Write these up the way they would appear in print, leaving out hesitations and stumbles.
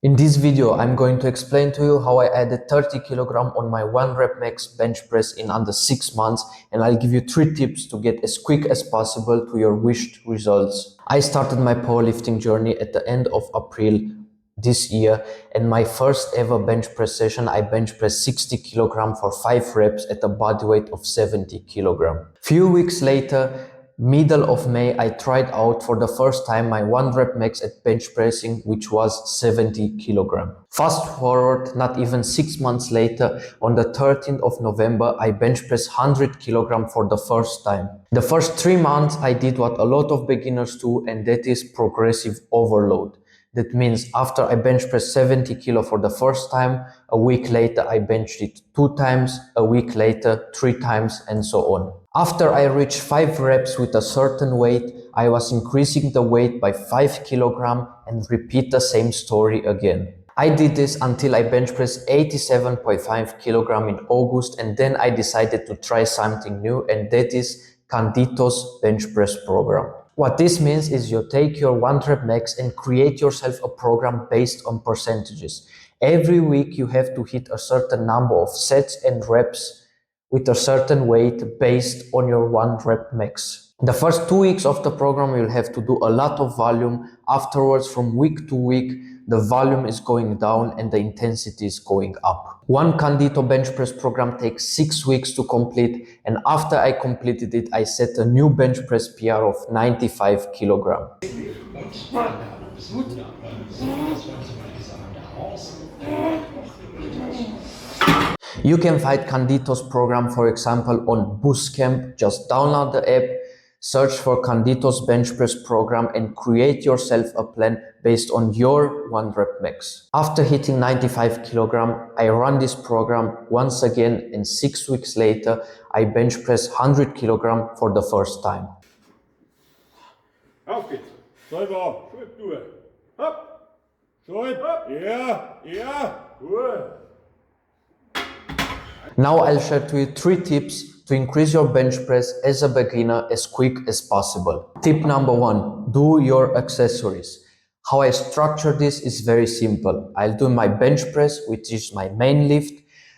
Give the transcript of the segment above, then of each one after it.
In this video, I'm going to explain to you how I added 30 kg on my 1 rep max bench press in under 6 months, and I'll give you 3 tips to get as quick as possible to your wished results. I started my powerlifting journey at the end of April this year, and my first ever bench press session, I bench pressed 60 kg for 5 reps at a body weight of 70 kg. Few weeks later, middle of May, I tried out for the first time my 1 rep max at bench pressing, which was 70 kg. Fast forward, not even 6 months later, on the 13th of November, I bench pressed 100 kg for the first time. The first 3 months, I did what a lot of beginners do, and that is progressive overload. That means after I bench pressed 70 kg for the first time, a week later I benched it 2 times, a week later 3 times, and so on. After I reached 5 reps with a certain weight, I was increasing the weight by 5 kg and repeat the same story again. I did this until I bench pressed 87.5 kg in August, and then I decided to try something new, and that is Canditos bench press program. What this means is you take your 1 rep max and create yourself a program based on percentages. Every week you have to hit a certain number of sets and reps with a certain weight based on your 1 rep max. The first 2 weeks of the program you'll have to do a lot of volume. Afterwards, from week to week, the volume is going down and the intensity is going up. One Candito bench press program takes 6 weeks to complete, and after I completed it, I set a new bench press PR of 95 kg. You can find Candito's program, for example, on Bootcamp. Just download the app, search for Candito's bench press program, and create yourself a plan based on your 1 rep max. After hitting 95 kg, I run this program once again, and 6 weeks later, I bench press 100 kg for the first time. Auf geht's. Selber. Schön durch. Hopp. Schön. Ja. Gut. Now I'll share to you 3 tips to increase your bench press as a beginner as quick as possible. Tip number 1, do your accessories. How I structure this is very simple. I'll do my bench press, which is my main lift.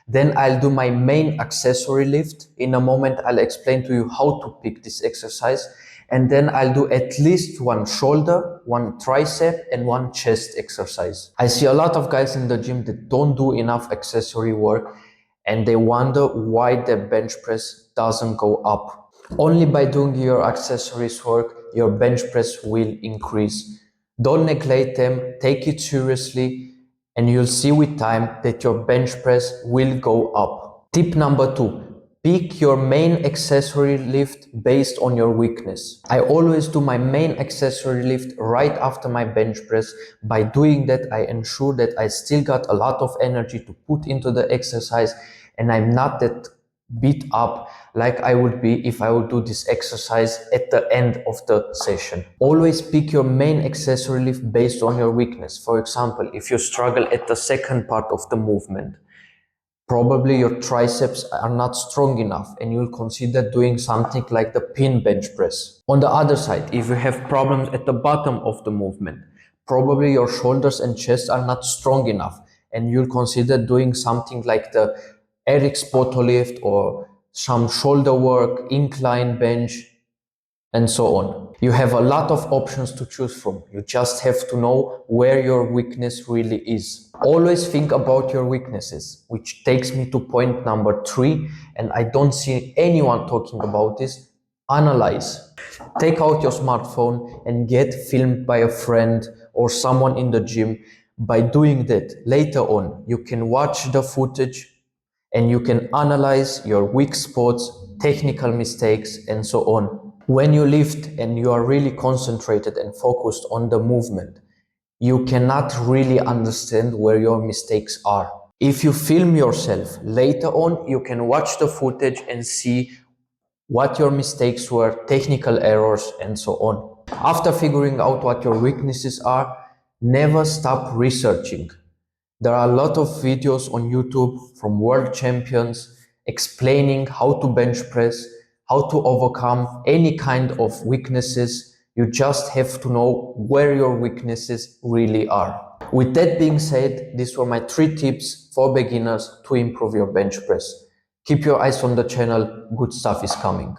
Then I'll do my main accessory lift. In a moment, I'll explain to you how to pick this exercise. And then I'll do at least 1 shoulder, 1 tricep, and 1 chest exercise. I see a lot of guys in the gym that don't do enough accessory work, and they wonder why their bench press doesn't go up. Only by doing your accessories work, your bench press will increase. Don't neglect them, take it seriously, and you'll see with time that your bench press will go up. Tip number 2, pick your main accessory lift based on your weakness. I always do my main accessory lift right after my bench press. By doing that, I ensure that I still got a lot of energy to put into the exercise, and I'm not that beat up like I would be if I would do this exercise at the end of the session. Always pick your main accessory lift based on your weakness. For example, if you struggle at the second part of the movement, probably your triceps are not strong enough, and you'll consider doing something like the pin bench press. On the other side, if you have problems at the bottom of the movement, probably your shoulders and chest are not strong enough, and you'll consider doing something like the Eric Spoto lift or some shoulder work, incline bench, and so on. You have a lot of options to choose from. You just have to know where your weakness really is. Always think about your weaknesses, which takes me to point number 3, and I don't see anyone talking about this. Analyze. Take out your smartphone and get filmed by a friend or someone in the gym. By doing that, later on, you can watch the footage and you can analyze your weak spots, technical mistakes, and so on. When you lift and you are really concentrated and focused on the movement, you cannot really understand where your mistakes are. If you film yourself, later on you can watch the footage and see what your mistakes were, technical errors, and so on. After figuring out what your weaknesses are, never stop researching. There are a lot of videos on YouTube from world champions explaining how to bench press, how to overcome any kind of weaknesses. You just have to know where your weaknesses really are. With that being said, these were my 3 tips for beginners to improve your bench press. Keep your eyes on the channel, good stuff is coming.